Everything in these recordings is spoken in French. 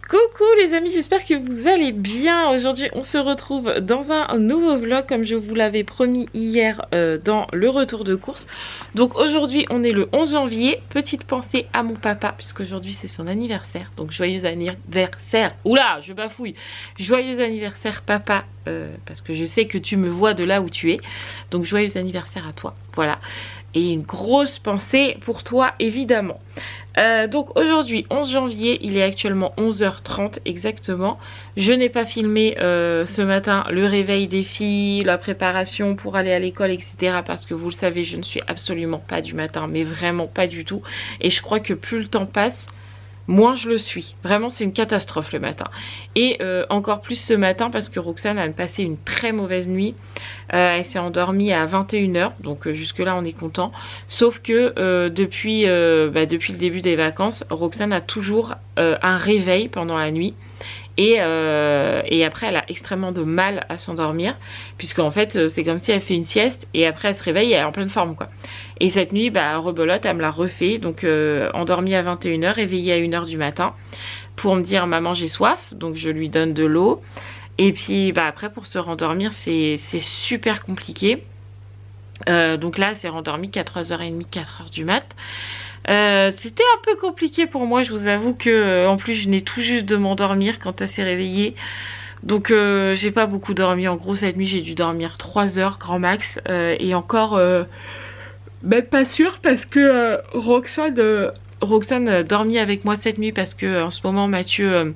Coucou les amis, j'espère que vous allez bien. Aujourd'hui on se retrouve dans un nouveau vlog comme je vous l'avais promis hier dans le retour de course. Donc aujourd'hui on est le 11 janvier, petite pensée à mon papa puisqu'aujourd'hui c'est son anniversaire. Donc joyeux anniversaire, oula je bafouille, joyeux anniversaire papa parce que je sais que tu me vois de là où tu es. Donc joyeux anniversaire à toi, voilà. Et une grosse pensée pour toi évidemment. Donc aujourd'hui 11 janvier, il est actuellement 11h30 exactement. Je n'ai pas filmé ce matin le réveil des filles, la préparation pour aller à l'école, etc. Parce que vous le savez, je ne suis absolument pas du matin, mais vraiment pas du tout. Et je crois que plus le temps passe, moins je le suis. Vraiment c'est une catastrophe le matin. Et encore plus ce matin parce que Roxane a passé une très mauvaise nuit. Elle s'est endormie à 21h. Donc jusque là on est content. Sauf que depuis le début des vacances, Roxane a toujours un réveil pendant la nuit. Et après elle a extrêmement de mal à s'endormir puisqu'en fait c'est comme si elle fait une sieste et après elle se réveille et elle est en pleine forme quoi. Et cette nuit rebelote, elle me l'a refait, donc endormie à 21h, réveillée à 1h du matin pour me dire maman j'ai soif, donc je lui donne de l'eau et puis après pour se rendormir c'est super compliqué. Donc là elle s'est rendormie qu'à 3h30, 4h du mat. C'était un peu compliqué pour moi, je vous avoue que en plus je venais tout juste de m'endormir quand elle s'est réveillée. Donc j'ai pas beaucoup dormi, en gros cette nuit j'ai dû dormir 3 heures grand max et encore même pas sûr parce que Roxane dormit avec moi cette nuit parce que en ce moment Mathieu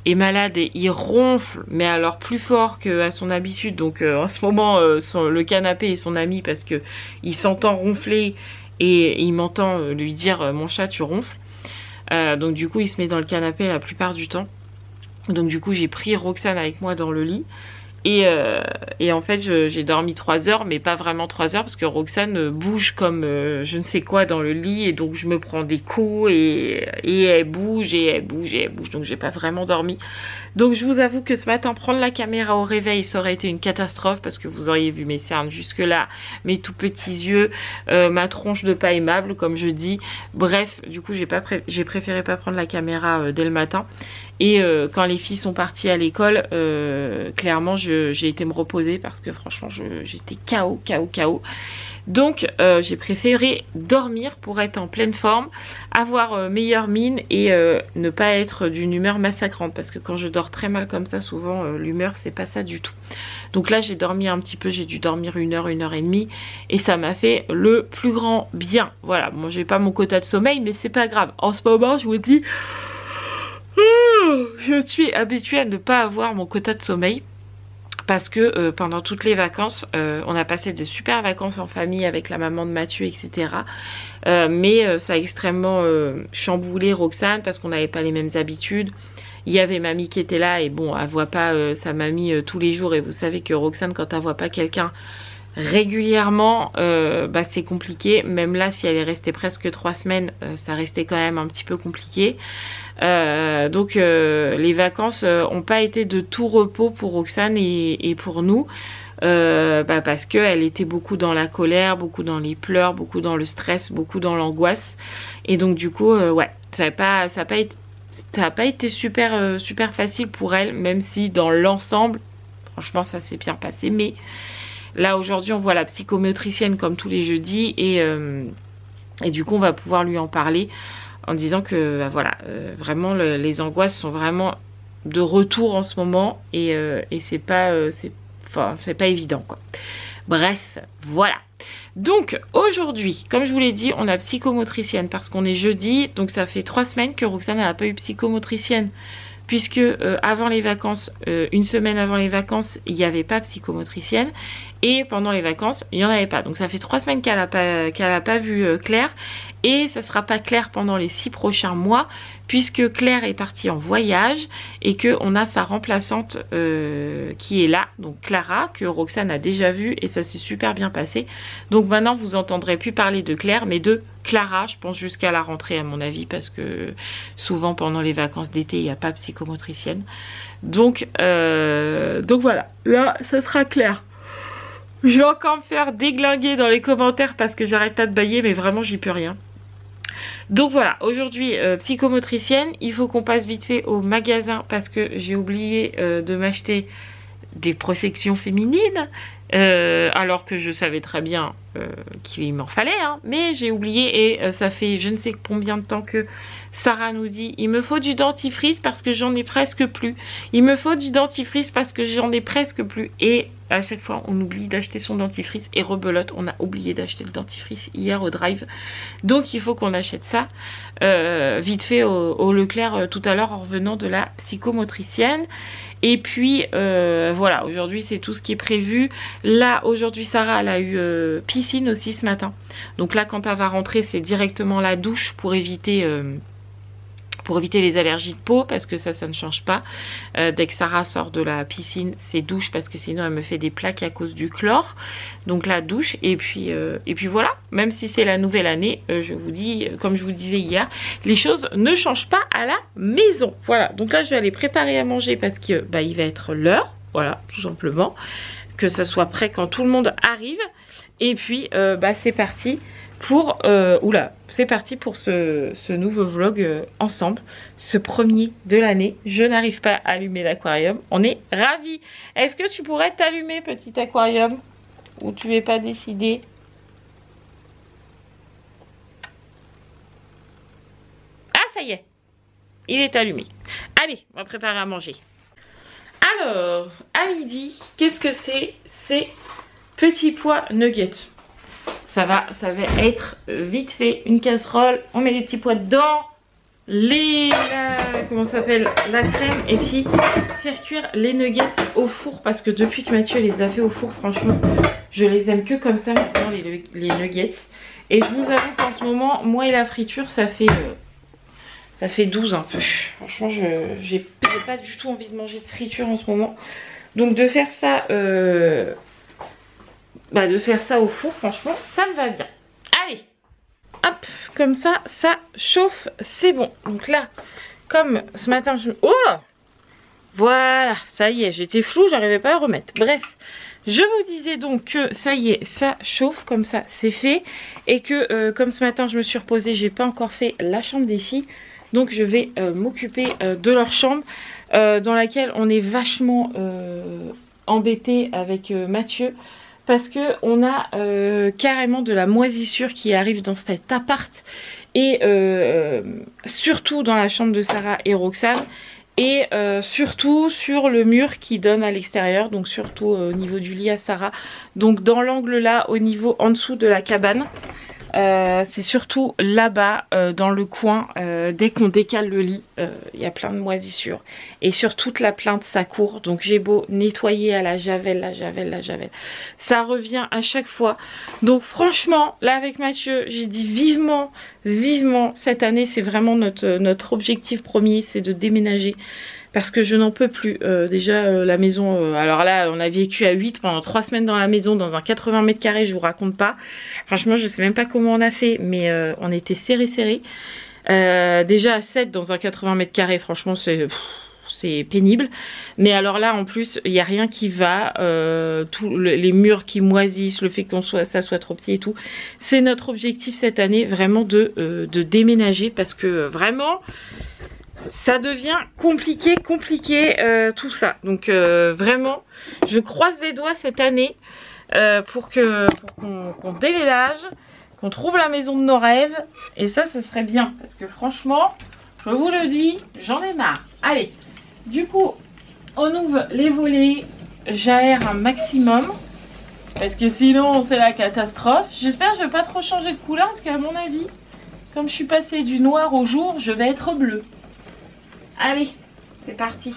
est malade et il ronfle mais alors plus fort qu'à son habitude. Donc en ce moment le canapé est son ami parce que il s'entend ronfler et il m'entend lui dire mon chat tu ronfles. Donc du coup il se met dans le canapé la plupart du temps. Donc du coup j'ai pris Roxane avec moi dans le lit. Et en fait j'ai dormi 3 heures mais pas vraiment 3 heures parce que Roxane bouge comme je ne sais quoi dans le lit et donc je me prends des coups et elle bouge et elle bouge et elle bouge, donc j'ai pas vraiment dormi. Donc je vous avoue que ce matin prendre la caméra au réveil ça aurait été une catastrophe parce que vous auriez vu mes cernes jusque là, mes tout petits yeux, ma tronche de pas aimable comme je dis. Bref du coup j'ai préféré pas prendre la caméra dès le matin. Et quand les filles sont parties à l'école, clairement j'ai été me reposer parce que franchement j'étais KO. Donc j'ai préféré dormir pour être en pleine forme, avoir meilleure mine et ne pas être d'une humeur massacrante. Parce que quand je dors très mal comme ça, souvent l'humeur c'est pas ça du tout. Donc là j'ai dormi un petit peu, j'ai dû dormir 1 heure, 1h30 et ça m'a fait le plus grand bien. Voilà, bon j'ai pas mon quota de sommeil mais c'est pas grave. En ce moment je vous dis... je suis habituée à ne pas avoir mon quota de sommeil parce que pendant toutes les vacances on a passé de super vacances en famille avec la maman de Mathieu, etc. Mais ça a extrêmement chamboulé Roxane parce qu'on n'avait pas les mêmes habitudes. Il y avait mamie qui était là et bon elle voit pas sa mamie tous les jours et vous savez que Roxane quand elle voit pas quelqu'un régulièrement c'est compliqué. Même là si elle est restée presque 3 semaines ça restait quand même un petit peu compliqué. Donc les vacances ont pas été de tout repos pour Roxane et pour nous parce qu'elle était beaucoup dans la colère, beaucoup dans les pleurs, beaucoup dans le stress, beaucoup dans l'angoisse et donc du coup ouais ça a pas été super facile pour elle, même si dans l'ensemble franchement ça s'est bien passé. Mais là aujourd'hui on voit la psychomotricienne comme tous les jeudis et du coup on va pouvoir lui en parler en disant que voilà vraiment les angoisses sont vraiment de retour en ce moment et c'est pas évident quoi. Bref voilà. Donc aujourd'hui comme je vous l'ai dit on a psychomotricienne parce qu'on est jeudi, donc ça fait 3 semaines que Roxane n'a pas eu psychomotricienne puisque avant les vacances, une semaine avant les vacances, il n'y avait pas psychomotricienne et pendant les vacances, il n'y en avait pas. Donc ça fait 3 semaines qu'elle a pas vu Claire et ça sera pas Claire pendant les 6 prochains mois puisque Claire est partie en voyage et qu'on a sa remplaçante qui est là, donc Clara, que Roxane a déjà vue et ça s'est super bien passé. Donc maintenant vous entendrez plus parler de Claire mais de Clara, je pense jusqu'à la rentrée à mon avis parce que souvent pendant les vacances d'été il n'y a pas psychomotricienne. Donc voilà, là ça sera Claire. Je vais encore me faire déglinguer dans les commentaires parce que j'arrête pas de bailler mais vraiment j'y peux rien. Donc voilà, aujourd'hui psychomotricienne, il faut qu'on passe vite fait au magasin parce que j'ai oublié de m'acheter des protections féminines. Alors que je savais très bien qu'il m'en fallait, hein, mais j'ai oublié et ça fait je ne sais combien de temps que Sarah nous dit il me faut du dentifrice parce que j'en ai presque plus, il me faut du dentifrice parce que j'en ai presque plus, et à chaque fois on oublie d'acheter son dentifrice et rebelote, on a oublié d'acheter le dentifrice hier au drive, donc il faut qu'on achète ça vite fait au Leclerc tout à l'heure en revenant de la psychomotricienne. Et puis voilà, aujourd'hui c'est tout ce qui est prévu. Là aujourd'hui Sarah elle a eu piscine aussi ce matin. Donc là quand elle va rentrer c'est directement la douche pour éviter les allergies de peau, parce que ça ne change pas. Dès que Sarah sort de la piscine, c'est douche parce que sinon elle me fait des plaques à cause du chlore. Donc la douche et puis voilà. Même si c'est la nouvelle année, je vous dis, comme je vous disais hier, les choses ne changent pas à la maison. Voilà. Donc là je vais aller préparer à manger parce que il va être l'heure. Voilà, tout simplement. Que ça soit prêt quand tout le monde arrive. Et puis c'est parti. C'est parti pour ce nouveau vlog ensemble, ce premier de l'année. Je n'arrive pas à allumer l'aquarium, on est ravis. Est-ce que tu pourrais t'allumer, petit aquarium, ou tu n'es pas décidé? Ah, ça y est, il est allumé. Allez, on va préparer à manger. Alors, à midi, qu'est-ce que c'est? C'est petits pois nuggets. Ça va être vite fait, une casserole, on met les petits pois dedans, comment ça s'appelle, la crème, et puis faire cuire les nuggets au four, parce que depuis que Mathieu les a fait au four, franchement, je les aime que comme ça maintenant, les nuggets. Et je vous avoue qu'en ce moment, moi et la friture, ça fait 12 un peu. Franchement, j'ai pas du tout envie de manger de friture en ce moment. Donc de faire ça... de faire ça au four, franchement, ça me va bien. Allez, hop, comme ça, ça chauffe, c'est bon. Donc là, comme ce matin, oh là, voilà, ça y est, j'étais floue, j'arrivais pas à remettre. Bref, je vous disais donc que ça y est, ça chauffe, comme ça, c'est fait. Et que comme ce matin, je me suis reposée, j'ai pas encore fait la chambre des filles. Donc je vais m'occuper de leur chambre, dans laquelle on est vachement embêté avec Mathieu. Parce que on a carrément de la moisissure qui arrive dans cet appart. Et surtout dans la chambre de Sarah et Roxane. Et surtout sur le mur qui donne à l'extérieur. Donc surtout au niveau du lit à Sarah. Donc dans l'angle là, au niveau en dessous de la cabane. C'est surtout là-bas, dans le coin, dès qu'on décale le lit, il y a plein de moisissures. Et sur toute la plainte, ça court. Donc j'ai beau nettoyer à la javel, ça revient à chaque fois. Donc franchement, là avec Mathieu, j'ai dit vivement, cette année, c'est vraiment notre objectif premier, c'est de déménager. Parce que je n'en peux plus. Déjà la maison, alors là on a vécu à 8 pendant 3 semaines dans la maison, dans un 80 mètres carrés, je vous raconte pas. Franchement je sais même pas comment on a fait, mais on était serré. Déjà à 7 dans un 80 mètres carrés, franchement c'est pénible. Mais alors là en plus il n'y a rien qui va, les murs qui moisissent, le fait ça soit trop petit et tout. C'est notre objectif cette année, vraiment de déménager, parce que vraiment... ça devient compliqué tout ça. Donc vraiment, je croise les doigts cette année pour qu'on déménage, qu'on trouve la maison de nos rêves. Et ça serait bien. Parce que franchement, je vous le dis, j'en ai marre. Allez, du coup, on ouvre les volets, j'aère un maximum. Parce que sinon, c'est la catastrophe. J'espère que je ne vais pas trop changer de couleur. Parce qu'à mon avis, comme je suis passée du noir au jour, je vais être bleue. Allez, c'est parti.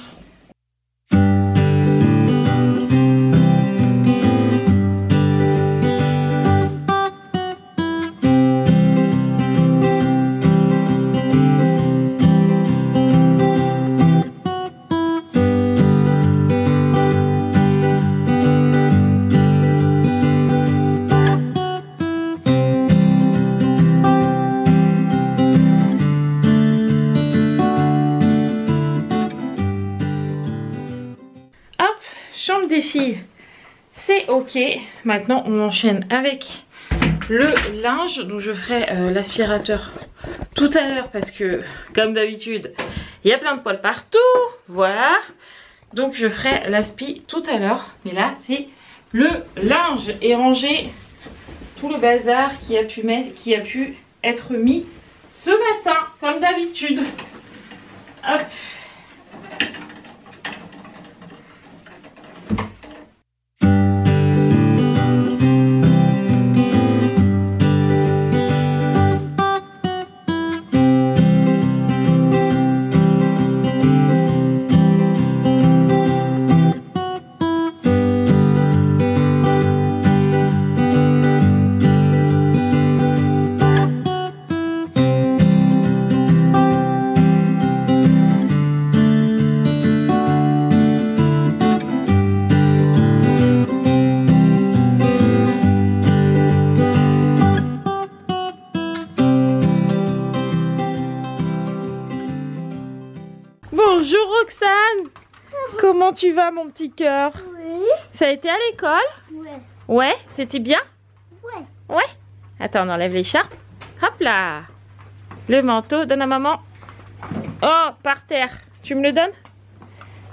Chambre des filles, c'est ok. Maintenant on enchaîne avec le linge. Donc je ferai l'aspirateur tout à l'heure parce que comme d'habitude il y a plein de poils partout. Voilà. Donc je ferai l'aspi tout à l'heure. Mais là c'est le linge et ranger tout le bazar qui a pu être mis ce matin comme d'habitude. Hop. Bonjour Roxane. Comment tu vas mon petit cœur? Oui. Ça a été à l'école? Ouais. Ouais, c'était bien? Ouais. Ouais. Attends, on enlève l'écharpe. Hop là. Le manteau, donne à maman. Oh, par terre. Tu me le donnes?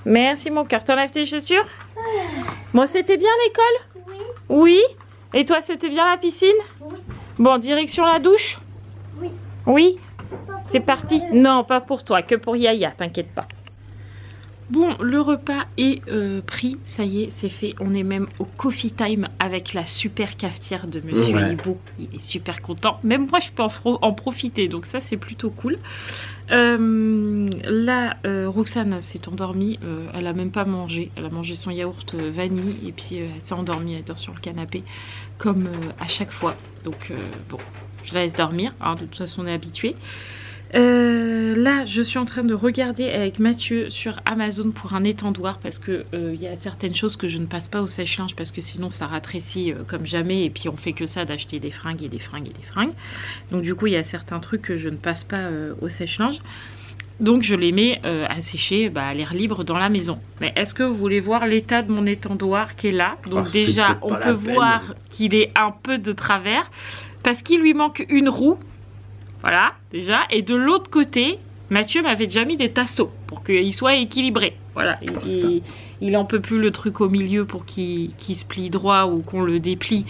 Merci mon cœur. T'enlèves tes chaussures? Bon, c'était bien l'école? Oui. Oui. Et toi, c'était bien la piscine? Oui. Bon, direction la douche? Oui. Oui. C'est parti. Non, pas pour toi, que pour Yaya, t'inquiète pas. Bon, le repas est pris, ça y est, c'est fait. On est même au coffee time avec la super cafetière de Monsieur Hibou. Il est super content. Même moi, je peux en profiter, donc ça, c'est plutôt cool. Là, Roxane s'est endormie. Elle a même pas mangé. Elle a mangé son yaourt vanille et puis elle s'est endormie. Elle dort sur le canapé comme à chaque fois. Donc bon, je la laisse dormir. Hein, de toute façon, on est habitué. Là je suis en train de regarder avec Mathieu sur Amazon pour un étendoir parce que il y a certaines choses que je ne passe pas au sèche-linge parce que sinon ça ratrécit comme jamais et puis on fait que ça d'acheter des fringues et des fringues et des fringues. Donc du coup il y a certains trucs que je ne passe pas au sèche-linge. Donc je les mets à sécher à l'air libre dans la maison. Mais est-ce que vous voulez voir l'état de mon étendoir qui est là? Donc déjà on peut voir qu'il est un peu de travers parce qu'il lui manque une roue. Voilà, déjà. Et de l'autre côté, Mathieu m'avait déjà mis des tasseaux pour qu'il soit équilibré. Voilà, il en peut plus le truc au milieu pour qu'il se plie droit ou qu'on le déplie.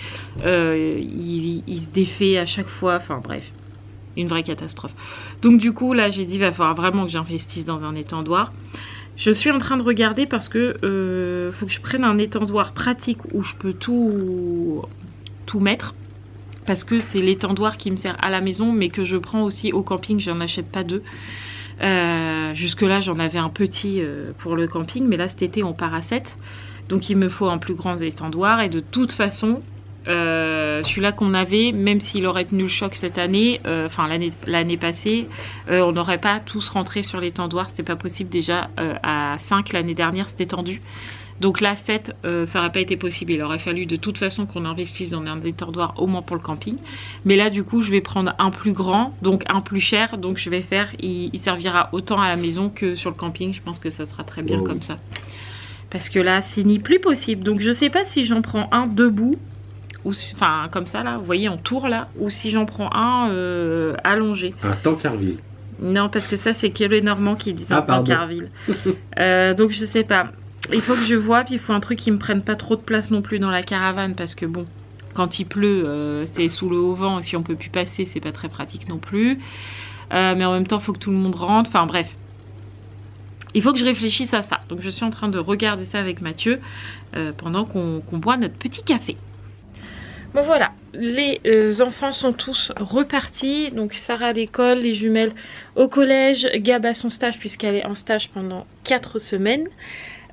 Il se défait à chaque fois. Enfin bref, une vraie catastrophe. Donc du coup, là, j'ai dit, il va falloir vraiment que j'investisse dans un étendoir. Je suis en train de regarder parce que faut que je prenne un étendoir pratique où je peux tout mettre. Parce que c'est l'étendoir qui me sert à la maison mais que je prends aussi au camping, j'en achète pas deux. Jusque là j'en avais un petit pour le camping mais là cet été on part à 7. Donc il me faut un plus grand étendoir et de toute façon celui-là qu'on avait, même s'il aurait tenu le choc cette année, enfin l'année passée, on n'aurait pas tous rentré sur l'étendoir, c'est pas possible déjà. À 5 l'année dernière c'était tendu. Donc là 7 ça n'aurait pas été possible, il aurait fallu de toute façon qu'on investisse dans un étendoir au moins pour le camping. Mais là du coup je vais prendre un plus grand, donc un plus cher, donc je vais faire, il servira autant à la maison que sur le camping, je pense que ça sera très bien comme ça. Parce que là c'est ni plus possible, donc je sais pas si j'en prends un debout, ou enfin comme ça là, vous voyez en tour là, ou si j'en prends un allongé. Un Tancarville. Non parce que ça c'est que les Normands qui disent un Tancarville. Donc je sais pas. Il faut que je vois, puis il faut un truc qui me prenne pas trop de place non plus dans la caravane parce que bon, quand il pleut, c'est sous le haut vent et si on peut plus passer, c'est pas très pratique non plus. Mais en même temps, il faut que tout le monde rentre. Enfin bref, il faut que je réfléchisse à ça. Donc je suis en train de regarder ça avec Mathieu pendant qu'on boit notre petit café. Bon voilà, les enfants sont tous repartis. Donc Sarah à l'école, les jumelles au collège, Gab à son stage puisqu'elle est en stage pendant 4 semaines.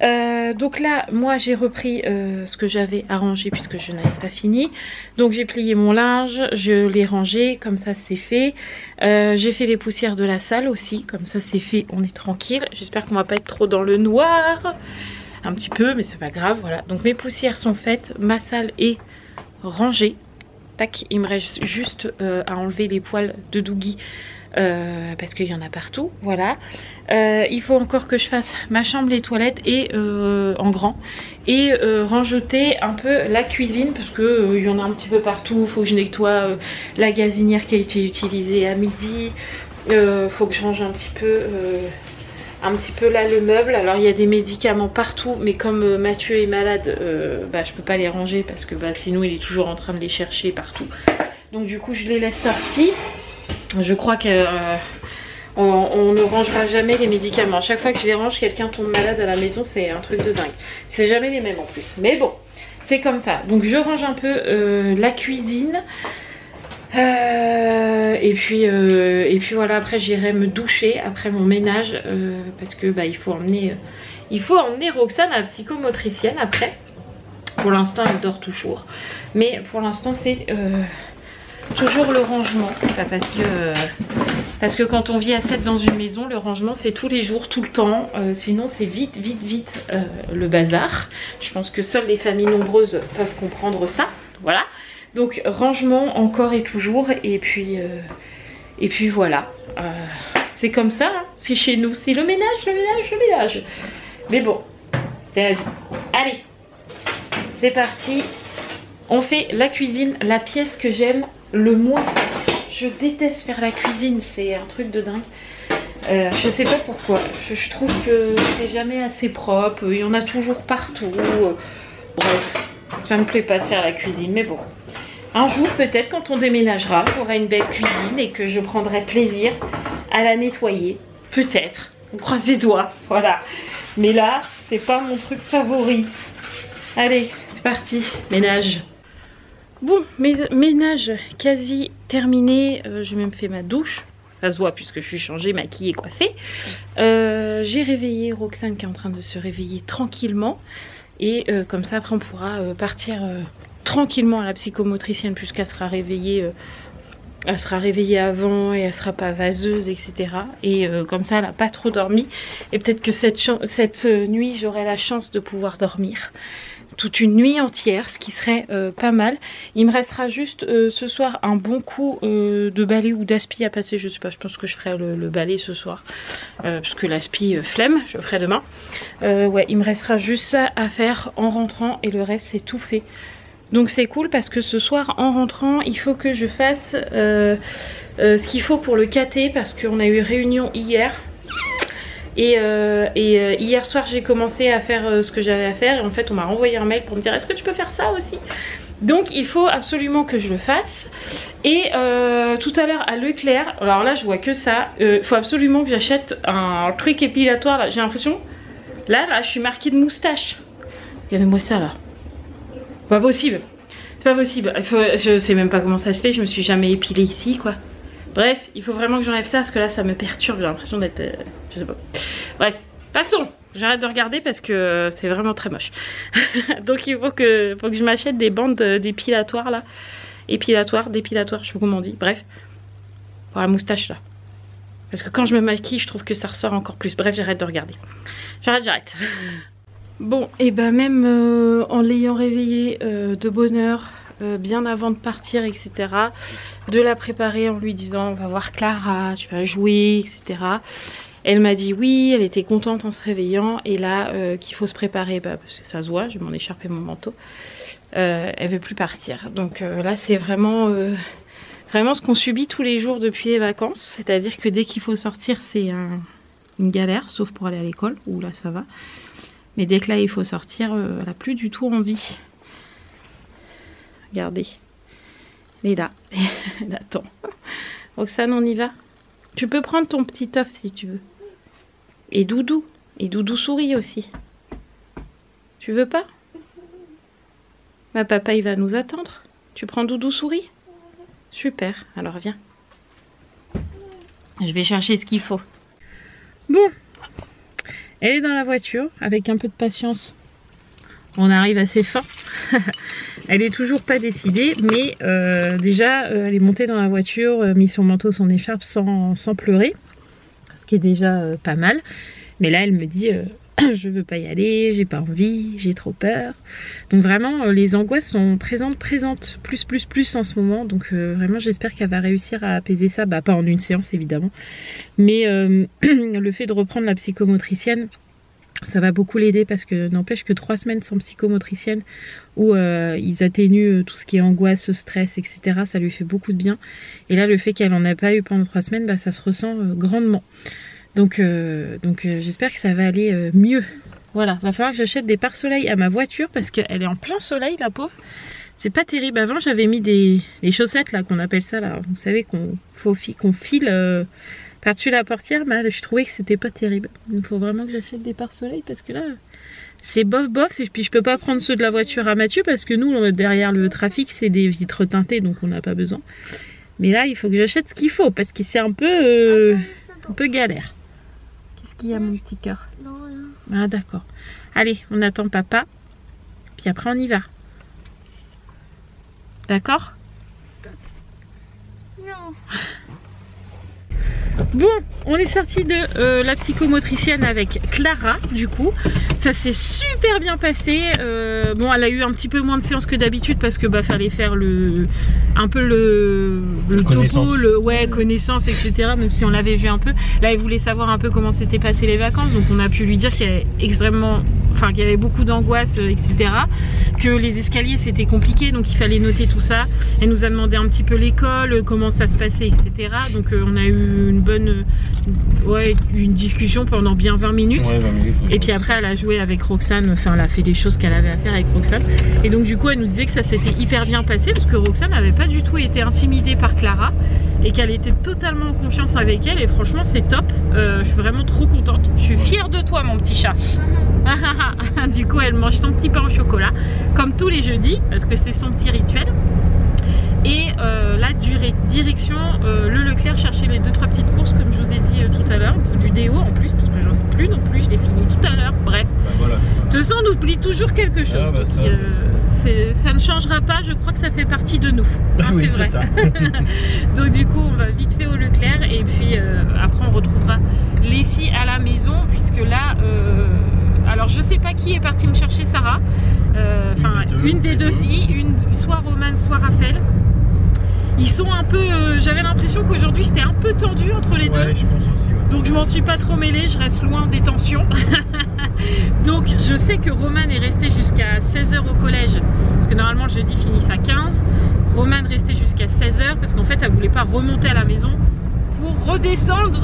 Donc là moi j'ai repris ce que j'avais arrangé puisque je n'avais pas fini. Donc j'ai plié mon linge, je l'ai rangé, comme ça c'est fait. J'ai fait les poussières de la salle aussi, comme ça c'est fait, on est tranquille. J'espère qu'on va pas être trop dans le noir, un petit peu mais c'est pas grave. Voilà, donc mes poussières sont faites, ma salle est rangée. Tac, il me reste juste à enlever les poils de Dougie parce qu'il y en a partout, voilà. Il faut encore que je fasse ma chambre, les toilettes et en grand, et rangeter un peu la cuisine parce que il y en a un petit peu partout. Il faut que je nettoie la gazinière qui a été utilisée à midi. Faut que je range un petit peu là le meuble. Alors il y a des médicaments partout, mais comme Mathieu est malade, bah, je peux pas les ranger parce que bah, sinon il est toujours en train de les chercher partout. Donc du coup je les laisse sortis. Je crois que on ne rangera jamais les médicaments. À chaque fois que je les range, quelqu'un tombe malade à la maison, c'est un truc de dingue. C'est jamais les mêmes en plus, mais bon, c'est comme ça. Donc je range un peu la cuisine. Et puis voilà, après j'irai me doucher après mon ménage parce que bah, il faut emmener Roxane à la psychomotricienne après. Pour l'instant elle dort toujours, mais pour l'instant c'est toujours le rangement, parce que quand on vit à 7 dans une maison, le rangement c'est tous les jours, tout le temps, sinon c'est vite le bazar. Je pense que seules les familles nombreuses peuvent comprendre ça, voilà. Donc rangement encore et toujours, et puis voilà, c'est comme ça, hein. C'est chez nous, c'est le ménage. Mais bon, c'est la vie. Allez, c'est parti. On fait la cuisine, la pièce que j'aime le moins. Je déteste faire la cuisine, c'est un truc de dingue. Je sais pas pourquoi, je trouve que c'est jamais assez propre, il y en a toujours partout. Bref, ça me plaît pas de faire la cuisine, mais bon. Un jour peut-être quand on déménagera, j'aurai une belle cuisine et que je prendrai plaisir à la nettoyer. Peut-être, on croise les doigts, voilà. Mais là, c'est pas mon truc favori. Allez, c'est parti, ménage. Bon, ménage quasi terminé, j'ai même fait ma douche. Ça se voit puisque je suis changée, maquillée, coiffée. J'ai réveillé Roxane qui est en train de se réveiller tranquillement. Et comme ça après on pourra partir tranquillement à la psychomotricienne puisqu'elle sera réveillée. Elle sera réveillée avant et elle sera pas vaseuse, etc. Et comme ça elle n'a pas trop dormi. Et peut-être que cette nuit j'aurai la chance de pouvoir dormir toute une nuit entière, ce qui serait pas mal. Il me restera juste ce soir un bon coup de balai ou d'aspi à passer. Je sais pas, je pense que je ferai le balai ce soir. Parce que l'aspi, flemme, je le ferai demain. Ouais, il me restera juste ça à faire en rentrant et le reste c'est tout fait. Donc c'est cool parce que ce soir en rentrant, il faut que je fasse ce qu'il faut pour le caté parce qu'on a eu réunion hier. Et hier soir j'ai commencé à faire ce que j'avais à faire et en fait on m'a renvoyé un mail pour me dire est-ce que tu peux faire ça aussi. Donc il faut absolument que je le fasse. Et tout à l'heure à Leclerc, alors là je vois que ça, il faut absolument que j'achète un truc épilatoire là. J'ai l'impression, là je suis marquée de moustache. Regardez-moi ça là. Pas possible, c'est pas possible. Je sais même pas comment s'acheter, je me suis jamais épilée ici quoi. Bref, il faut vraiment que j'enlève ça parce que là ça me perturbe, j'ai l'impression d'être... je sais pas. Bref, passons. J'arrête de regarder parce que c'est vraiment très moche. Donc il faut que je m'achète des bandes dépilatoires là. Dépilatoire, je sais pas comment on dit. Bref, pour la moustache là. Parce que quand je me maquille, je trouve que ça ressort encore plus. Bref, j'arrête de regarder. J'arrête. Bon, et ben même en l'ayant réveillée de bonne heure, bien avant de partir, etc. De la préparer en lui disant on va voir Clara, tu vas jouer, etc. Elle m'a dit oui, elle était contente en se réveillant. Et là qu'il faut se préparer, bah, parce que ça se voit, je vais m'en écharper mon manteau. Elle veut plus partir. Donc là c'est vraiment ce qu'on subit tous les jours depuis les vacances. C'est-à-dire que dès qu'il faut sortir c'est une galère, sauf pour aller à l'école, où là ça va. Mais dès que là il faut sortir, elle n'a plus du tout envie. Regardez. Elle est là. Elle attend. Roxane, on y va? Tu peux prendre ton petit œuf si tu veux. Et Doudou. Et Doudou sourit aussi. Tu veux pas? Bah papa il va nous attendre. Tu prends Doudou sourit? Super. Alors viens. Je vais chercher ce qu'il faut. Bon. Elle est dans la voiture. Avec un peu de patience. On arrive à ses fins. Elle est toujours pas décidée, mais déjà elle est montée dans la voiture, mis son manteau, son écharpe sans pleurer, ce qui est déjà pas mal. Mais là elle me dit je veux pas y aller, j'ai pas envie, j'ai trop peur. Donc vraiment les angoisses sont présentes, plus en ce moment. Donc vraiment j'espère qu'elle va réussir à apaiser ça, bah pas en une séance évidemment, mais le fait de reprendre la psychomotricienne, ça va beaucoup l'aider parce que n'empêche que 3 semaines sans psychomotricienne où ils atténuent tout ce qui est angoisse, stress, etc. Ça lui fait beaucoup de bien. Et là le fait qu'elle en a pas eu pendant 3 semaines, bah ça se ressent grandement. Donc j'espère que ça va aller mieux. Voilà, va falloir que j'achète des pare-soleil à ma voiture parce qu'elle est en plein soleil, la pauvre. C'est pas terrible. Avant j'avais mis les chaussettes là qu'on appelle ça là. Vous savez qu'on file par-dessus la portière, mais je trouvais que c'était pas terrible. Il faut vraiment que j'achète des pare-soleil parce que là c'est bof et puis je peux pas prendre ceux de la voiture à Mathieu parce que nous derrière le trafic c'est des vitres teintées donc on n'a pas besoin. Mais là il faut que j'achète ce qu'il faut parce que c'est un peu galère. Qu'est-ce qu'il y a mon petit cœur? Ah d'accord. Allez, on attend papa. Puis après on y va. D'accord? Non. Bon, on est sorti de la psychomotricienne avec Clara, du coup. Ça s'est super bien passé. Bon, elle a eu un petit peu moins de séances que d'habitude parce que bah fallait faire un peu le topo, connaissance, etc. Même si on l'avait vu un peu. Là, elle voulait savoir un peu comment s'étaient passées les vacances. Donc on a pu lui dire qu'il y avait beaucoup d'angoisse, etc. Que les escaliers c'était compliqué, donc il fallait noter tout ça. Elle nous a demandé un petit peu l'école, comment ça se passait, etc. Donc on a eu une discussion pendant bien 20 minutes. Ouais, 20 minutes. Et puis après elle a joué avec Roxane, enfin elle a fait des choses qu'elle avait à faire avec Roxane. Et donc du coup elle nous disait que ça s'était hyper bien passé parce que Roxane n'avait pas du tout été intimidée par Clara et qu'elle était totalement en confiance avec elle et franchement c'est top. Je suis vraiment trop contente. Je suis fière de toi mon petit chat. Du coup elle mange son petit pain au chocolat comme tous les jeudis parce que c'est son petit rituel. Et la direction le Leclerc, chercher les 2-3 petites courses comme je vous ai dit tout à l'heure. Il faut du déo en plus parce que j'en ai plus non plus, je l'ai fini tout à l'heure. Bref, voilà. De toute façon on oublie toujours quelque chose. Ah, bah, ça ne changera pas, je crois que ça fait partie de nous. Hein, oui, c'est vrai. Donc du coup on va vite fait au Leclerc et puis après on retrouvera les filles à la maison puisque là alors je sais pas qui est parti me chercher Sarah, une des deux filles, soit Romane soit Raphaël. Ils sont un peu, j'avais l'impression qu'aujourd'hui c'était un peu tendu entre les deux. Je pense aussi, ouais. Donc je m'en suis pas trop mêlée, je reste loin des tensions. Donc je sais que Romane est restée jusqu'à 16 h au collège, parce que normalement le jeudi finissent à 15. Romane restait jusqu'à 16 h parce qu'en fait elle voulait pas remonter à la maison pour redescendre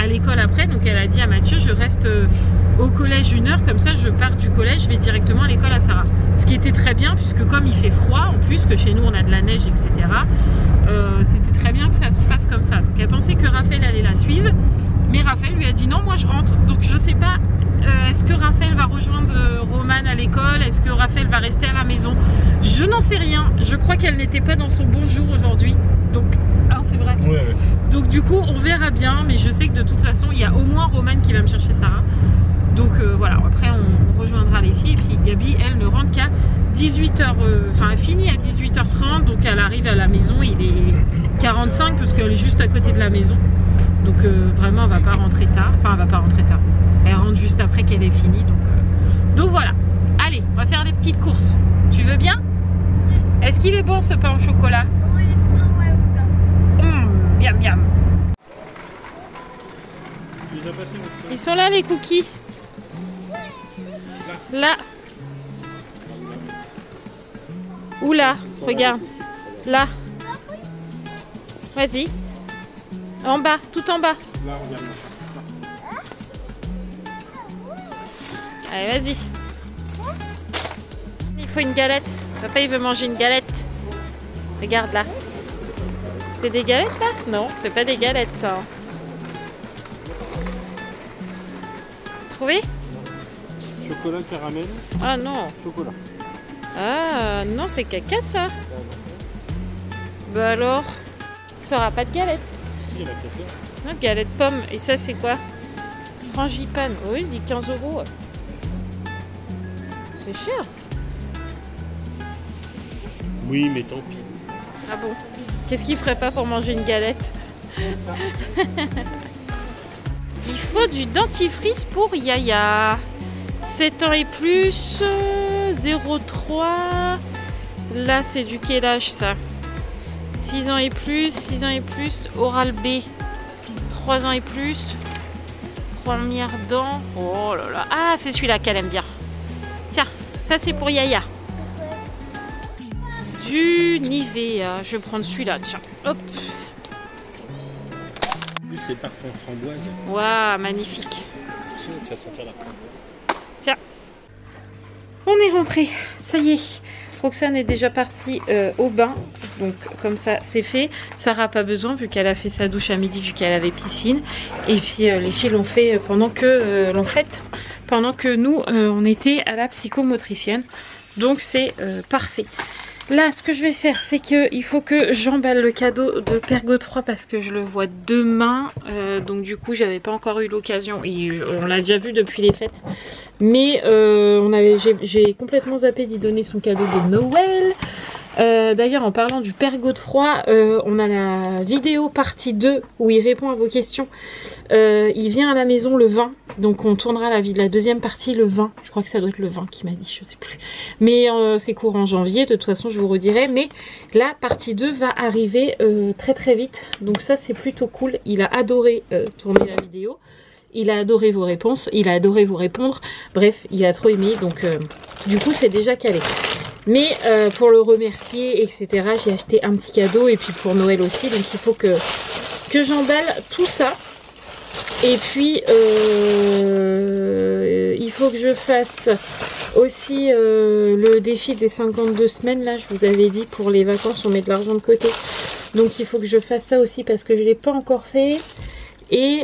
à l'école après. Donc elle a dit à Mathieu je reste au collège 1 heure, comme ça je pars du collège, je vais directement à l'école à Sarah. Ce qui était très bien puisque comme il fait froid en plus, que chez nous on a de la neige etc, c'était très bien que ça se fasse comme ça. Donc elle pensait que Raphaël allait la suivre, mais Raphaël lui a dit non moi je rentre. Donc je sais pas, est-ce que Raphaël va rejoindre Romane à l'école, est-ce que Raphaël va rester à la maison, je n'en sais rien. Je crois qu'elle n'était pas dans son bon jour aujourd'hui, donc c'est vrai. Ouais. Donc du coup on verra bien, mais je sais que de toute façon il y a au moins Romane qui va me chercher Sarah. Donc voilà, après on rejoindra les filles. Et puis Gabi elle ne rentre qu'à 18 h, elle finit à 18 h 30, donc elle arrive à la maison, il est 45 parce qu'elle est juste à côté de la maison. Donc vraiment elle va pas rentrer tard, elle rentre juste après qu'elle ait fini. Donc voilà, allez on va faire des petites courses. Tu veux bien? Est-ce qu'il est bon ce pain au chocolat? Miam miam. Ils sont là les cookies. Là. Où là? Regarde. Là. Vas-y. En bas, tout en bas. Allez, vas-y. Il faut une galette. Papa, il veut manger une galette. Regarde là. C'est des galettes là? Non, c'est pas des galettes ça. Trouvé? Chocolat caramel. Ah non. Chocolat. Ah non, c'est caca ça. Bah alors, t'auras pas de galette. Si, il y a la caca. Non, galette pomme. Et ça c'est quoi? Frangipane. Oui, il dit 15 €. C'est cher. Oui, mais tant pis. Ah bon? Qu'est-ce qu'il ferait pas pour manger une galette? C'est ça. Il faut du dentifrice pour Yaya. 7 ans et plus, 0,3. Là, c'est du quel âge ça? 6 ans et plus, Oral B. 3 ans et plus. Première dent. Oh là là. Ah, c'est celui-là qu'elle aime bien. Tiens, ça c'est pour Yaya. Du Nivea. Je vais prendre celui-là, tiens. Hop. En plus, c'est parfum framboise. Waouh, magnifique. Si, tu vas sentir la framboise. Tiens. On est rentré. Ça y est. Roxane est déjà partie au bain. Donc comme ça c'est fait. Sarah n'a pas besoin vu qu'elle a fait sa douche à midi vu qu'elle avait piscine. Et puis les filles l'ont fait pendant que nous on était à la psychomotricienne. Donc c'est parfait. Là ce que je vais faire c'est que il faut que j'emballe le cadeau de Père Godefroy parce que je le vois demain. Donc du coup j'avais pas encore eu l'occasion et on l'a déjà vu depuis les fêtes. Mais j'ai complètement zappé d'y donner son cadeau de Noël. D'ailleurs en parlant du Père Godefroy, on a la vidéo partie 2 où il répond à vos questions. Il vient à la maison le 20, donc on tournera la deuxième partie le 20. Je crois que ça doit être le 20 qui m'a dit, je sais plus. Mais c'est courant janvier, de toute façon je vous redirai. Mais la partie 2 va arriver très très vite, donc ça c'est plutôt cool. Il a adoré tourner la vidéo. Il a adoré vos réponses, il a adoré vous répondre. Bref, il a trop aimé, donc du coup c'est déjà calé. Mais pour le remercier, etc., j'ai acheté un petit cadeau et puis pour Noël aussi. Donc il faut que j'emballe tout ça. Et puis il faut que je fasse aussi le défi des 52 semaines. Là, je vous avais dit pour les vacances, on met de l'argent de côté. Donc il faut que je fasse ça aussi parce que je ne l'ai pas encore fait. Et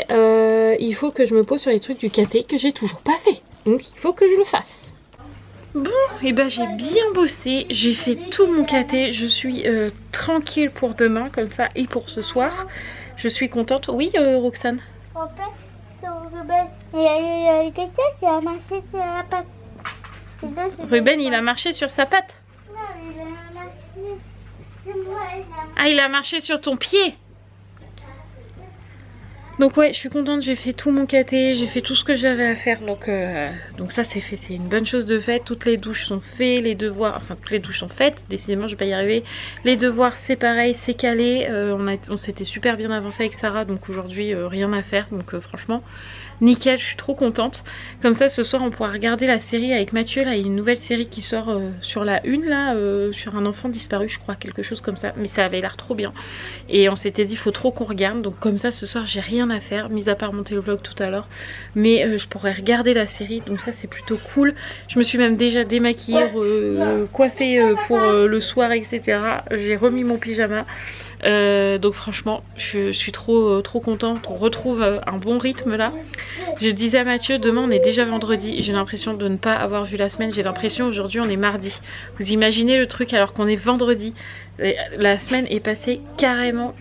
il faut que je me pose sur les trucs du KT que j'ai toujours pas fait. Donc il faut que je le fasse. Bon, et ben j'ai bien bossé, j'ai fait tout mon KT, je suis tranquille pour demain comme ça et pour ce soir. Je suis contente. Oui Roxane. En fait, il y a quelqu'un qui a marché sur la patte. Ruben il a marché sur sa patte. Non, il a marché sur moi. Ah, il a marché sur ton pied. Donc ouais, je suis contente, j'ai fait tout mon KT, j'ai fait tout ce que j'avais à faire, donc ça c'est fait, c'est une bonne chose de fait. Toutes les douches sont faites, les devoirs, enfin toutes les douches sont faites, décidément je vais pas y arriver. Les devoirs c'est pareil, c'est calé, on s'était super bien avancé avec Sarah, donc aujourd'hui rien à faire, donc franchement nickel, je suis trop contente. Comme ça ce soir on pourra regarder la série avec Mathieu, là il y a une nouvelle série qui sort sur la une là, sur un enfant disparu je crois, quelque chose comme ça, mais ça avait l'air trop bien. Et on s'était dit faut trop qu'on regarde, donc comme ça ce soir j'ai rien à faire, mis à part monter le vlog tout à l'heure, mais je pourrais regarder la série, donc ça c'est plutôt cool. Je me suis même déjà démaquillée, coiffée pour le soir, etc. J'ai remis mon pyjama. Donc franchement je suis trop contente, on retrouve un bon rythme là. Je disais à Mathieu, demain on est déjà vendredi, j'ai l'impression de ne pas avoir vu la semaine, j'ai l'impression aujourd'hui on est mardi. Vous imaginez le truc alors qu'on est vendredi, la semaine est passée carrément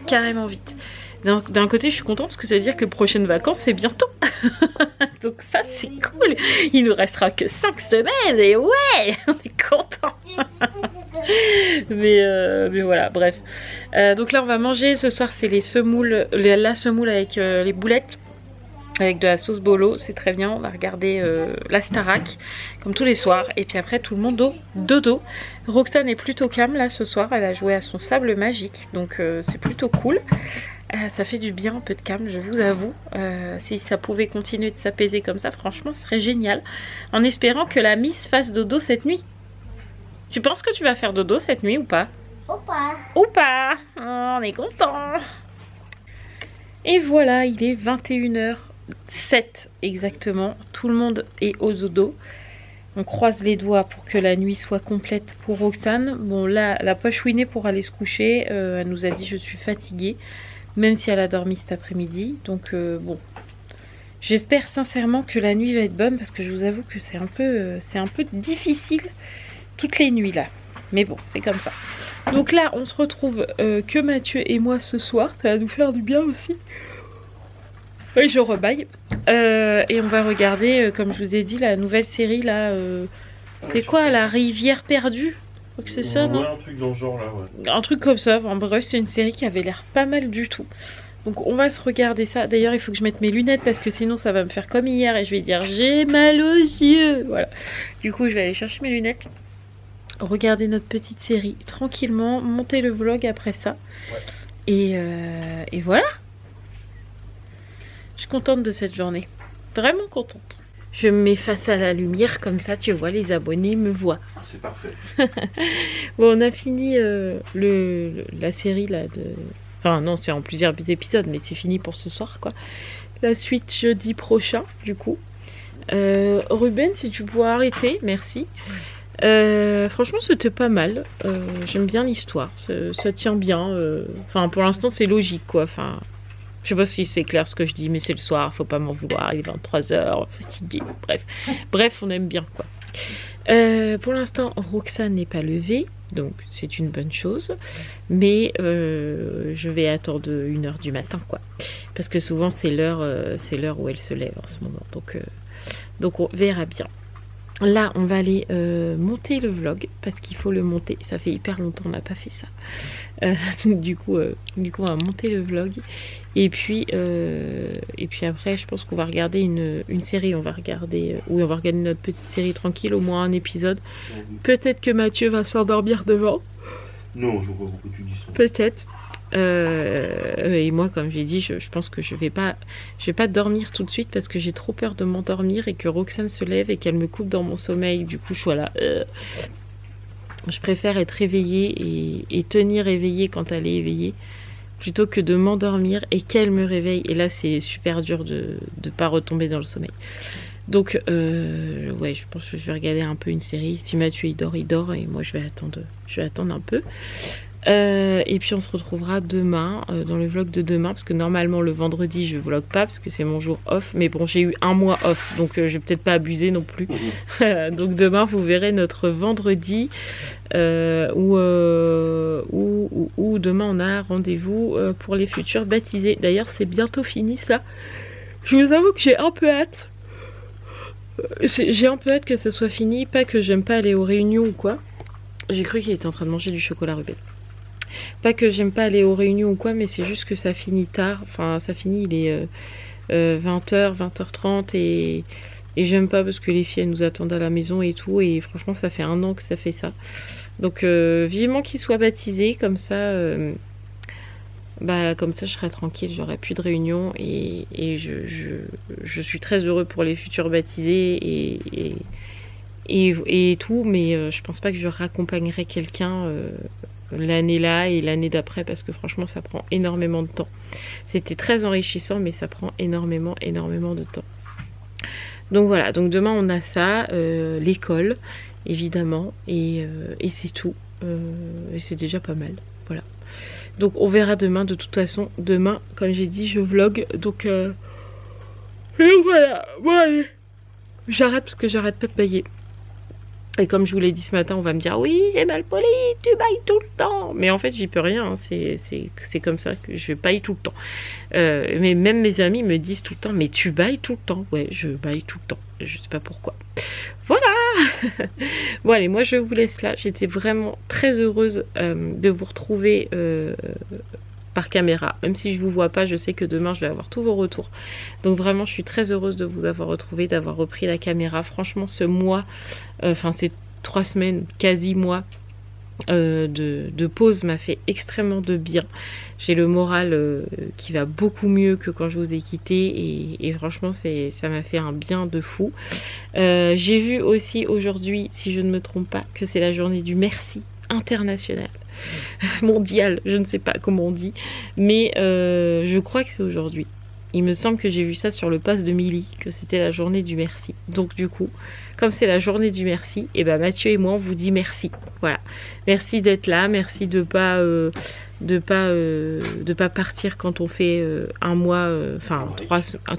vite. D'un côté je suis contente parce que ça veut dire que les prochaines vacances c'est bientôt. Donc ça c'est cool. Il nous restera que 5 semaines et ouais on est content. mais voilà bref. Donc là on va manger ce soir, c'est les semoules, la semoule avec les boulettes avec de la sauce bolo, c'est très bien. On va regarder la Starac comme tous les soirs et puis après tout le monde au dodo. Roxane est plutôt calme là ce soir, elle a joué à son sable magique, donc c'est plutôt cool. Ça fait du bien un peu de calme, je vous avoue. Si ça pouvait continuer de s'apaiser comme ça, franchement ce serait génial. En espérant que la Miss fasse dodo cette nuit. Tu penses que tu vas faire dodo cette nuit ou pas? Ou pas. Ou pas. Oh, on est content. Et voilà, il est 21h07 exactement. Tout le monde est au dodo. On croise les doigts pour que la nuit soit complète pour Roxane. Bon là, elle n'a pas chouiné pour aller se coucher. Elle nous a dit je suis fatiguée. Même si elle a dormi cet après-midi. Donc bon. J'espère sincèrement que la nuit va être bonne. Parce que je vous avoue que c'est un peu difficile toutes les nuits là. Mais bon, c'est comme ça. Donc là, on se retrouve que Mathieu et moi ce soir. Ça va nous faire du bien aussi. Oui, je rebaille. Et on va regarder, comme je vous ai dit, la nouvelle série là. C'est quoi, La Rivière Perdue? Donc c'est ça, non? Ouais, un truc dans ce genre là, ouais. Un truc comme ça. En bref, c'est une série qui avait l'air pas mal du tout. Donc on va se regarder ça. D'ailleurs il faut que je mette mes lunettes parce que sinon ça va me faire comme hier et je vais dire j'ai mal aux yeux. Voilà. Du coup je vais aller chercher mes lunettes. Regarder notre petite série tranquillement. Monter le vlog après ça. Ouais. Et voilà. Je suis contente de cette journée. Vraiment contente. Je me mets face à la lumière comme ça, tu vois, les abonnés me voient. C'est parfait. Bon, on a fini la série là de... Enfin non, c'est en plusieurs épisodes, mais c'est fini pour ce soir quoi. La suite jeudi prochain, du coup. Ruben, si tu pouvais arrêter, merci. Franchement, c'était pas mal. J'aime bien l'histoire. Ça tient bien. Enfin, pour l'instant, c'est logique quoi. Enfin... Je sais pas si c'est clair ce que je dis, mais c'est le soir, faut pas m'en vouloir, il est 23h, fatigué, bref, on aime bien quoi. Pour l'instant, Roxane n'est pas levée, donc c'est une bonne chose, mais je vais attendre 1h du matin quoi, parce que souvent c'est l'heure où elle se lève en ce moment, donc on verra bien. Là, on va aller monter le vlog parce qu'il faut le monter. Ça fait hyper longtemps qu'on n'a pas fait ça. Donc du coup, on va monter le vlog. Et puis après, je pense qu'on va regarder une série. On va regarder notre petite série tranquille, au moins un épisode. Peut-être que Mathieu va s'endormir devant. Non, je vois pourquoi tu dis ça. Peut-être. Et moi, comme j'ai dit, je pense que je vais pas dormir tout de suite parce que j'ai trop peur de m'endormir et que Roxane se lève et qu'elle me coupe dans mon sommeil. Du coup, je suis là. Je préfère être éveillée et tenir éveillée quand elle est éveillée plutôt que de m'endormir et qu'elle me réveille. Et là, c'est super dur de pas retomber dans le sommeil. Donc, ouais, je pense que je vais regarder un peu une série. Si Mathieu il dort et moi je vais attendre un peu. Et puis on se retrouvera demain dans le vlog de demain parce que normalement le vendredi je vlog pas parce que c'est mon jour off, mais bon j'ai eu un mois off donc je vais peut-être pas abuser non plus. Donc demain vous verrez notre vendredi où demain on a rendez-vous pour les futurs baptisés. D'ailleurs c'est bientôt fini ça. Je vous avoue que j'ai un peu hâte. J'ai un peu hâte que ça soit fini, pas que j'aime pas aller aux réunions ou quoi. J'ai cru qu'il était en train de manger du chocolat Ruben. Pas que j'aime pas aller aux réunions ou quoi, mais c'est juste que ça finit tard. Enfin, ça finit, il est 20h, 20h30 et j'aime pas parce que les filles elles nous attendent à la maison et tout. Et franchement, ça fait 1 an que ça fait ça. Donc, vivement qu'il soit baptisé, comme ça, je serai tranquille, j'aurai plus de réunions et je suis très heureux pour les futurs baptisés et tout, mais je pense pas que je raccompagnerai quelqu'un l'année là et l'année d'après parce que franchement ça prend énormément de temps. C'était très enrichissant mais ça prend énormément de temps. Donc voilà, donc demain on a ça, l'école évidemment et c'est tout. Et c'est déjà pas mal, voilà. Donc on verra demain, de toute façon demain comme j'ai dit je vlog donc et voilà, bon allez, j'arrête parce que j'arrête pas de bailler. Et comme je vous l'ai dit ce matin, on va me dire oui, c'est mal poli, tu bailles tout le temps. Mais en fait, j'y peux rien. Hein. C'est comme ça que je baille tout le temps. Mais même mes amis me disent tout le temps, mais tu bailles tout le temps. Ouais, je baille tout le temps. Je sais pas pourquoi. Voilà. Bon allez, moi je vous laisse là. J'étais vraiment très heureuse de vous retrouver par caméra. Même si je vous vois pas, je sais que demain je vais avoir tous vos retours. Donc vraiment, je suis très heureuse de vous avoir retrouvé, d'avoir repris la caméra. Franchement, ce mois, enfin ces 3 semaines, quasi mois de pause m'a fait extrêmement de bien. J'ai le moral qui va beaucoup mieux que quand je vous ai quitté et franchement ça m'a fait un bien de fou. J'ai vu aussi aujourd'hui, si je ne me trompe pas, que c'est la journée du merci international, mondial, je ne sais pas comment on dit, mais je crois que c'est aujourd'hui. Il me semble que j'ai vu ça sur le post de Milly, que c'était la journée du merci. Donc du coup, comme c'est la journée du merci, et ben Mathieu et moi on vous dit merci. Voilà, merci d'être là, merci de pas partir quand on fait un mois, enfin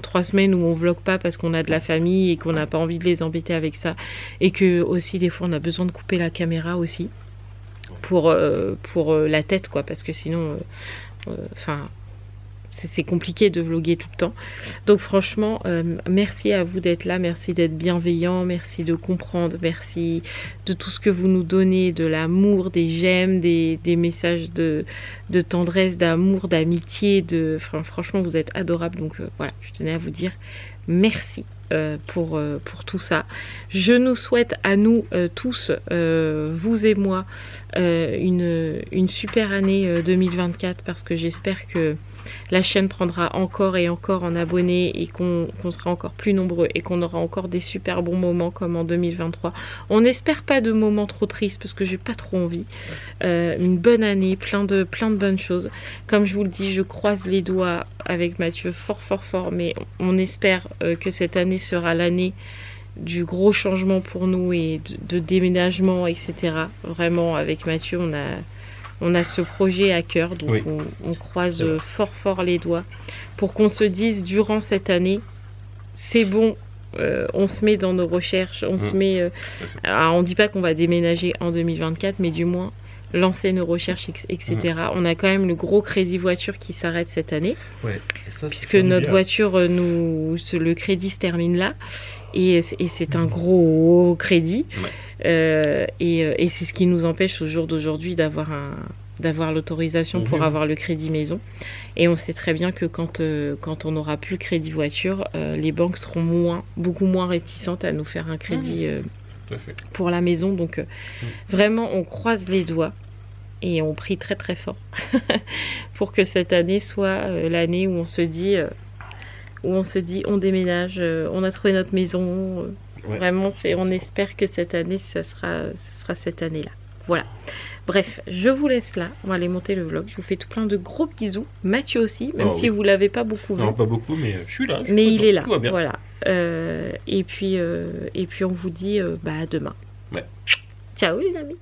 3 semaines où on vlog pas parce qu'on a de la famille et qu'on n'a pas envie de les embêter avec ça, et que aussi des fois on a besoin de couper la caméra aussi pour la tête quoi, parce que sinon, enfin c'est compliqué de vlogger tout le temps. Donc franchement, merci à vous d'être là, merci d'être bienveillant, merci de comprendre, merci de tout ce que vous nous donnez, de l'amour, des j'aime, des messages de tendresse, d'amour, d'amitié, franchement vous êtes adorables. Donc voilà, je tenais à vous dire merci. Pour tout ça. Je nous souhaite à nous tous, vous et moi, une super année 2024 parce que j'espère que la chaîne prendra encore et encore en abonnés et qu'on sera encore plus nombreux et qu'on aura encore des super bons moments comme en 2023. On n'espère pas de moments trop tristes parce que j'ai pas trop envie. Une bonne année, plein de bonnes choses. Comme je vous le dis, je croise les doigts avec Mathieu fort, mais on espère que cette année sera l'année du gros changement pour nous et de déménagement, etc. Vraiment, avec Mathieu, on a ce projet à cœur, donc oui. on croise fort les doigts pour qu'on se dise durant cette année, c'est bon, on se met dans nos recherches, on se met... alors on dit pas qu'on va déménager en 2024, mais du moins lancer nos recherches, etc. On a quand même le gros crédit voiture qui s'arrête cette année, puisque notre voiture, le crédit se termine là, et c'est un gros crédit, et c'est ce qui nous empêche au jour d'aujourd'hui d'avoir l'autorisation pour avoir le crédit maison. Et on sait très bien que quand on n'aura plus le crédit voiture, les banques seront beaucoup moins réticentes à nous faire un crédit pour la maison. Donc vraiment on croise les doigts et on prie très fort pour que cette année soit l'année où on se dit on déménage, on a trouvé notre maison. Vraiment on espère que cette année ça sera cette année là. Voilà. Bref, je vous laisse là. On va aller monter le vlog. Je vous fais tout plein de gros bisous. Mathieu aussi, même si vous l'avez pas beaucoup vu. Non, pas beaucoup, mais je suis là. Mais il est là. Voilà. Et puis on vous dit à demain. Ouais. Ciao les amis.